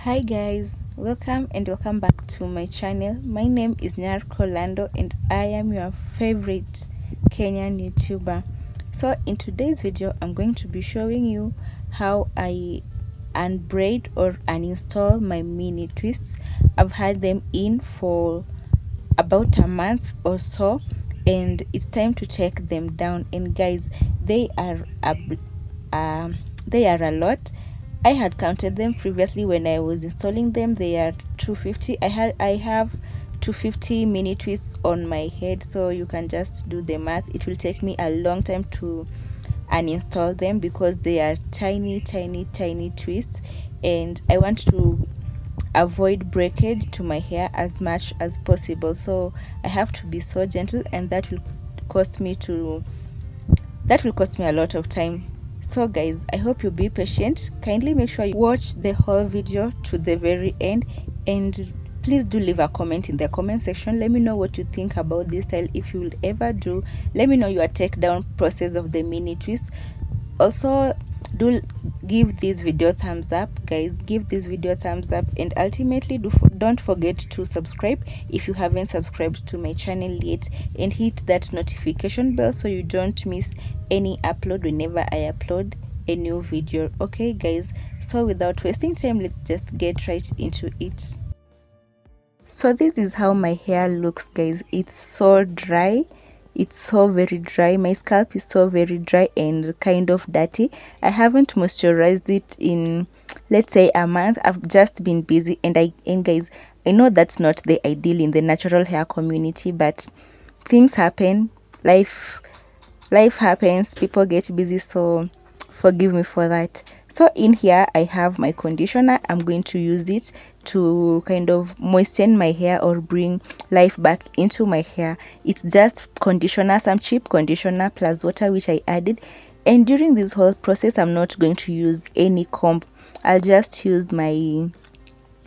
Hi guys, welcome back to my channel. My name is Nyar Kolando and I am your favorite Kenyan YouTuber. So in today's video, I'm going to be showing you how I unbraid or uninstall my mini twists. I've had them in for about a month or so and it's time to take them down. And guys, they are um, they are a lot. I had counted them previously when I was installing them. They are 250. I have 250 mini twists on my head, so you can just do the math. It will take me a long time to uninstall them because they are tiny twists, and I want to avoid breakage to my hair as much as possible. So I have to be so gentle, and cost me to that will cost me a lot of time. So guys, I hope you be patient. Kindly make sure you watch the whole video to the very end, and please do leave a comment in the comment section. Let me know what you think about this style. If you will ever do, let me know your takedown process of the mini twist. Also, do give this video thumbs up, guys. Give this video thumbs up, and ultimately don't forget to subscribe if you haven't subscribed to my channel yet, and hit that notification bell so you don't miss any upload whenever I upload a new video. Okay guys, so without wasting time, let's just get right into it. So this is how my hair looks, guys. It's so dry. It's so very dry. My scalp is so very dry and kind of dirty. I haven't moisturized it in, let's say, a month. I've just been busy, and guys, I know that's not the ideal in the natural hair community, but things happen. Life happens, people get busy, so forgive me for that. So in here I have my conditioner. I'm going to use it to kind of moisten my hair or bring life back into my hair. It's just conditioner, some cheap conditioner plus water which I added, and during this whole process I'm not going to use any comb. I'll just use my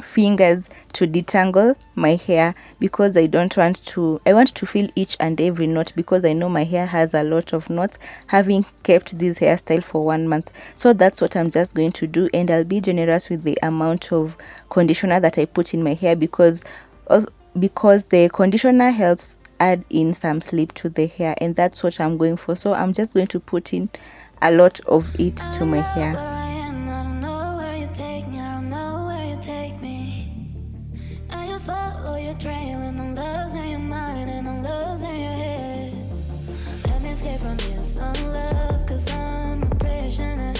fingers to detangle my hair because I want to feel each and every knot, because I know my hair has a lot of knots, having kept this hairstyle for 1 month. So that's what I'm just going to do, and I'll be generous with the amount of conditioner that I put in my hair because the conditioner helps add in some sleep to the hair, and that's what I'm going for. So I'm just going to put in a lot of it to my hair. Follow your trail and I'm losing your mind and I'm losing your head. Let me escape from this love, cause I'm a prisoner.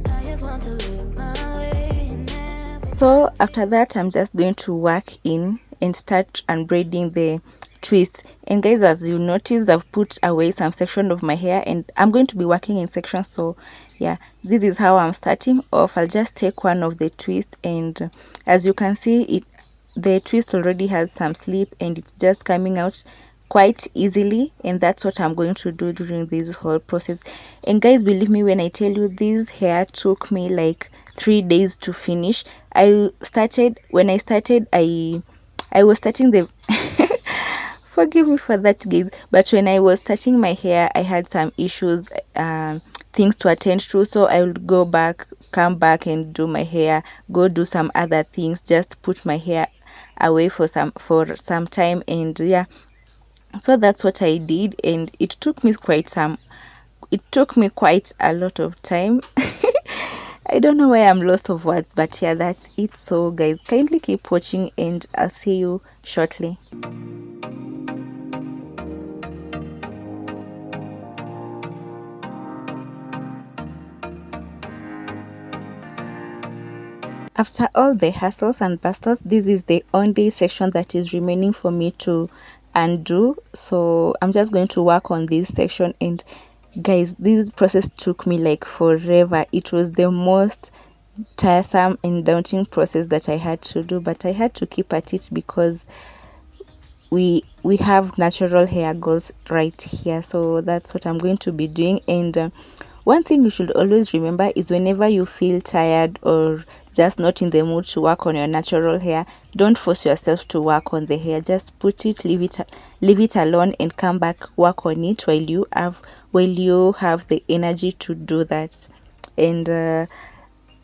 I just want to look my way. So after that, I'm just going to work in and start unbraiding the twist. And guys, as you notice, I've put away some section of my hair and I'm going to be working in sections. So yeah, this is how I'm starting off. I'll just take one of the twists, and as you can see, the twist already has some slip and it's just coming out quite easily, and that's what I'm going to do during this whole process. And guys, believe me when I tell you, this hair took me like 3 days to finish. When I started, I was starting the forgive me for that guys, but when I was starting my hair I had some issues, things to attend to, so I would come back and do my hair, go do some other things, just put my hair away for some time, and yeah, so that's what I did, and it took me quite a lot of time. I don't know why I'm lost of words, but yeah, that's it. So guys, kindly keep watching and I'll see you shortly. After all the hassles and bustles, this is the only section that is remaining for me to undo. So I'm just going to work on this section, and guys, this process took me like forever. It was the most tiresome and daunting process that I had to do, but I had to keep at it because we have natural hair goals right here. So that's what I'm going to be doing. And one thing you should always remember is whenever you feel tired or just not in the mood to work on your natural hair, don't force yourself to work on the hair. Just leave it alone and come back, work on it while you have the energy to do that. And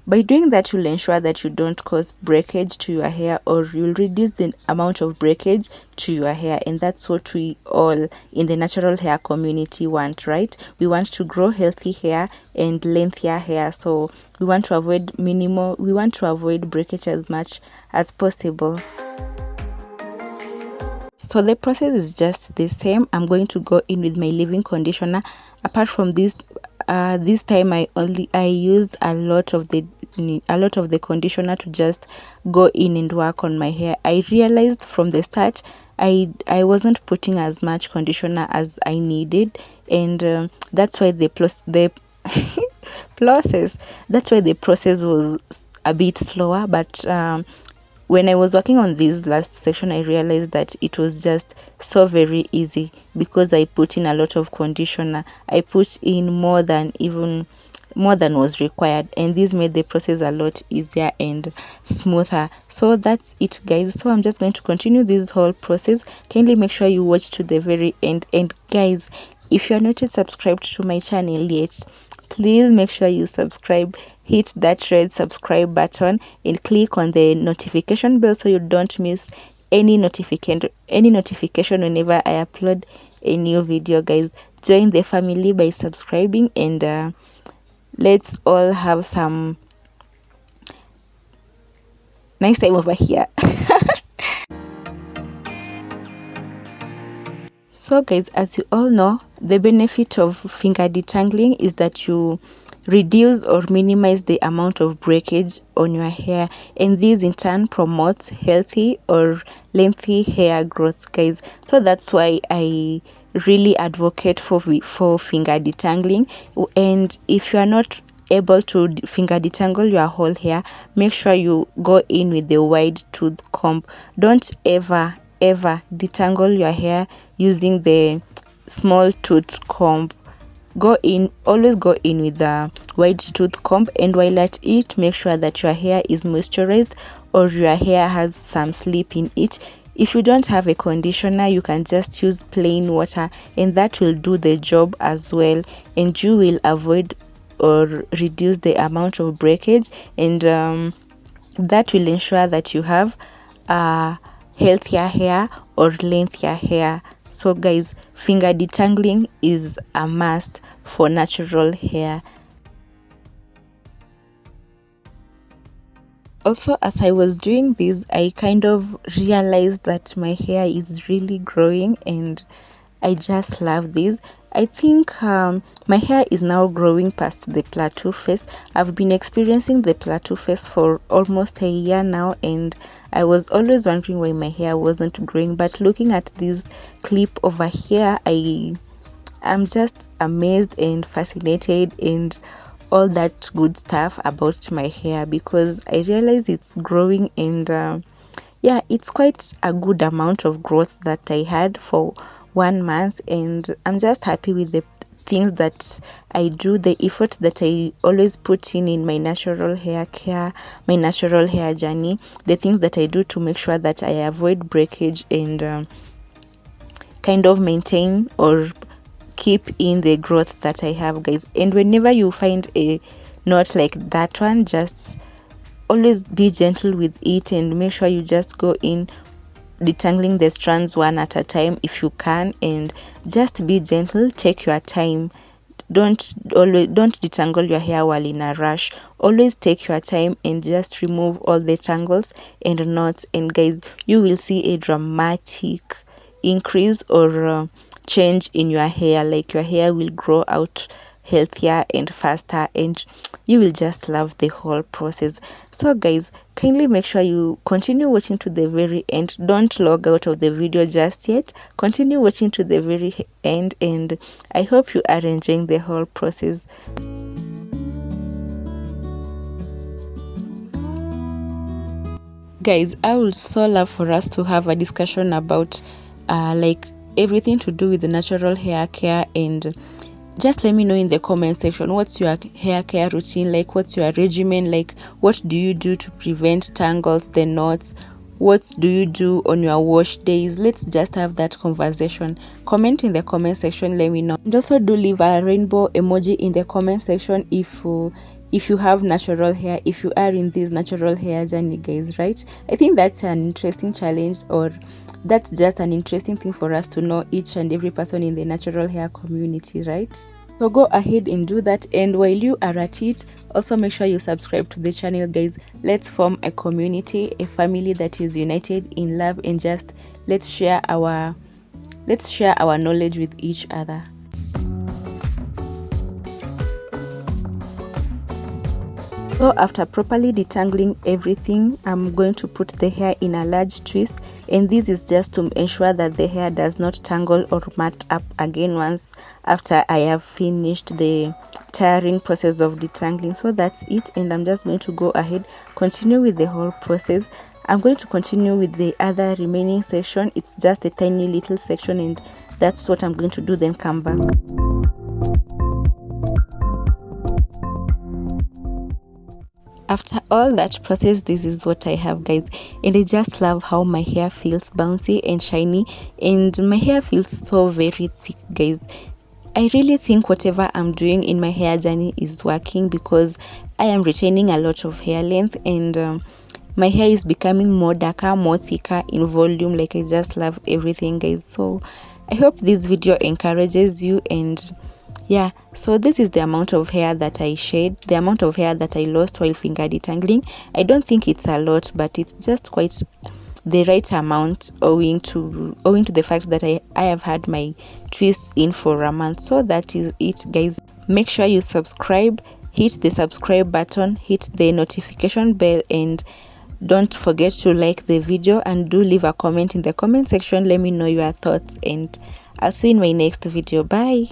By doing that, you'll ensure that you don't cause breakage to your hair, or you'll reduce the amount of breakage to your hair. And that's what we all in the natural hair community want, right? We want to grow healthy hair and lengthier hair. So we want to avoid breakage as much as possible. So the process is just the same. I'm going to go in with my leave-in conditioner. Apart from this, this time I used a lot of the conditioner to just go in and work on my hair. I realized from the start I wasn't putting as much conditioner as I needed, and that's why the process was a bit slower. But when I was working on this last section, I realized that it was just so very easy because I put in a lot of conditioner. I put in more than was required, and this made the process a lot easier and smoother. So that's it, guys. So I'm just going to continue this whole process. Kindly make sure you watch to the very end. And guys, if you're not yet subscribed to my channel yet, please make sure you subscribe. Hit that red subscribe button and click on the notification bell so you don't miss any notification whenever I upload a new video. Guys, join the family by subscribing, and let's all have some nice time over here. So guys, as you all know, the benefit of finger detangling is that you reduce or minimize the amount of breakage on your hair, and this in turn promotes healthy or lengthy hair growth, guys. So that's why I really advocate for finger detangling. And if you are not able to finger detangle your whole hair, make sure you go in with the wide tooth comb. Don't ever detangle your hair using the small tooth comb. Always go in with the wide tooth comb, and while at it, make sure that your hair is moisturized or your hair has some slip in it. If you don't have a conditioner, you can just use plain water, and that will do the job as well, and you will avoid or reduce the amount of breakage, and that will ensure that you have healthier hair or lengthier hair. So guys, finger detangling is a must for natural hair. Also, as I was doing this, I kind of realized that my hair is really growing, and I just love this. I think my hair is now growing past the plateau phase. I've been experiencing the plateau phase for almost a year now, and I was always wondering why my hair wasn't growing. But looking at this clip over here, I'm just amazed and fascinated and all that good stuff about my hair, because I realize it's growing, and yeah, it's quite a good amount of growth that I had for 1 month, and I'm just happy with the things that I do, the effort that I always put in my natural hair care, my natural hair journey, the things that I do to make sure that I avoid breakage and kind of maintain or keep in the growth that I have, guys. And whenever you find a knot like that one, just always be gentle with it and make sure you just go in detangling the strands one at a time if you can, and just be gentle. Take your time. Don't detangle your hair while in a rush. Always take your time and just remove all the tangles and knots, and guys, you will see a dramatic increase or change in your hair. Like, your hair will grow out healthier and faster, and you will just love the whole process. So guys, kindly make sure you continue watching to the very end. Don't log out of the video just yet. Continue watching to the very end, and I hope you are enjoying the whole process. Guys, I would so love for us to have a discussion about like everything to do with the natural hair care, and just let me know in the comment section, what's your hair care routine like? What's your regimen like? What do you do to prevent tangles, the knots? what do you do on your wash days? Let's just have that conversation. Comment in the comment section, let me know. And also do leave a rainbow emoji in the comment section if you have natural hair, if you are in this natural hair journey, guys, right? I think that's an interesting challenge, or that's just an interesting thing for us to know, each and every person in the natural hair community, right? So go ahead and do that, and while you are at it, also make sure you subscribe to the channel, guys. Let's form a community, a family that is united in love, and just let's share our knowledge with each other. So after properly detangling everything, I'm going to put the hair in a large twist, and this is just to ensure that the hair does not tangle or mat up again once after I have finished the tiring process of detangling. So that's it, and I'm just going to go ahead, continue with the whole process. I'm going to continue with the other remaining section. It's just a tiny little section, and that's what I'm going to do, then come back. After all that process, this is what I have, guys, and I just love how my hair feels bouncy and shiny, and my hair feels so very thick, guys. I really think whatever I'm doing in my hair journey is working, because I am retaining a lot of hair length, and my hair is becoming more darker, more thicker in volume. Like, I just love everything, guys. So I hope this video encourages you, and yeah, so this is the amount of hair that I shed, the amount of hair that I lost while finger detangling. I don't think it's a lot, but it's just quite the right amount, owing to the fact that I have had my twists in for a month. So that is it, guys. Make sure you subscribe, hit the subscribe button, hit the notification bell, and don't forget to like the video, and do leave a comment in the comment section. Let me know your thoughts, and I'll see you in my next video. Bye.